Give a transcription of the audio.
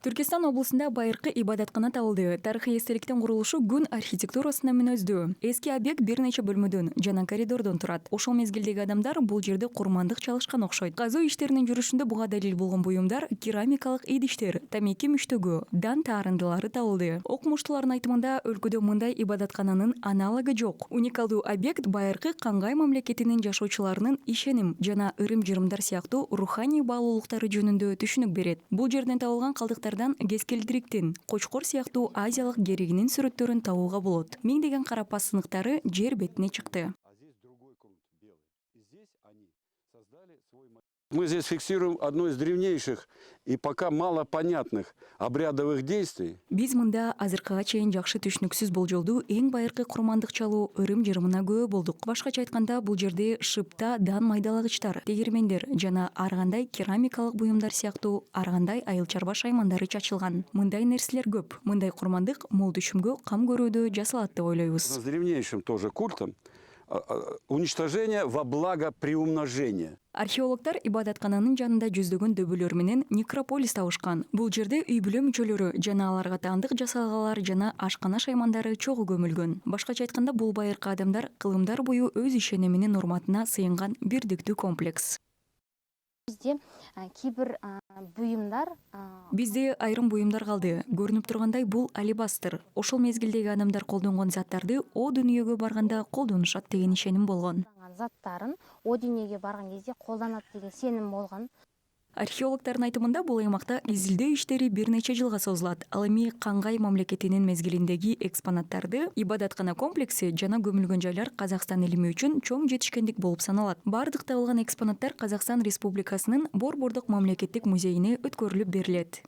Түркистан облусунда байыркы ибадаткана табылды. Тарыхый эстеликтин курулушу күн архитектурасына мүнөздүү. Эски объект бир нече бөлмөдөн жана коридордон турат. Ошол мезгилдеги адамдар бул жерде курмандык чалышкан окшойт. Казуу иштеринин жүрүшүндө буга далил болгон буюмдар, керамикалык идиштер, тамеки мүчтөгү, дан таарындылары табылды. Окумуштуулардын айтымында өлкөдө мындай ибадаткананын аналогу жок. Уникалдуу объект байыркы Кангай мамлекетинин жашоочуларынын ишеним жана ырым-жырымдар сыяктуу руханий баалуулуктары жөнүндө түшүнүк берет. Бул жерден табылган калдыктар кескелдириктин, кочкор сыяктуу азиялык керегинин сүрөттөрүн табууга болот. Миңдеген карапас сыныктары жер бетине чыкты. Мы здесь фиксируем одно из древнейших и пока малопонятных обрядовых действий. Биз мында азыркыга чейин жакшы түшүнүксүз болжолдуу эң байыркы курмандык чалуу ырым-жырымына күбө болдук. Башкача айтканда, бул жерде шыпта, дан майдалагычтар, тегирмендер жана ар кандай керамикалык буюмдар сыяктуу ар кандай айыл чарба шаймандары чачылган. Мындай нерселер көп. Мындай курмандык мол түшүмгө кам көрүүдө жасалат деп ойлойбуз. С древнейшим тоже культом уничтожение во благо приумножения. Археологдор ибадаткананын жанында жүздөгөн дөбөлөр менен некрополис табышкан. Бул жерде үй-бүлө мүчөлөрү жана аларга таандык жасалгалар жана ашкана шаймандары чогуу көмүлгөн. Башкача айтканда, бул байыркы адамдар кылымдар бою өз ишениминин урматына сыйынган бирдиктүү комплекс. Бизде кейбір буюмдар Бизде айрым буюмдар калды. Көрүнүп тургандай, бул алебастыр. Ошол мезгилдеги адамдар колдонгон заттарды о дүйнөгө барганда колдонушат деген ишеним болгон. заттарын о дүйнөгө барган кезде колданат деген сеним болгон. Археологдордун айтымында, бул аймакта изилдөө иштери бир нече жылга созулат. Ал эми Кангай мамлекетинин мезгилиндеги экспонаттарды, ибадаткана комплекси жана көмүлгөн жайлар Казакстан илими үчүн чоң жетишкендик болуп саналат. Бардык табылган экспонаттар Казакстан Республикасынын Борбордук мамлекеттик музейине өткөрүлүп берилет.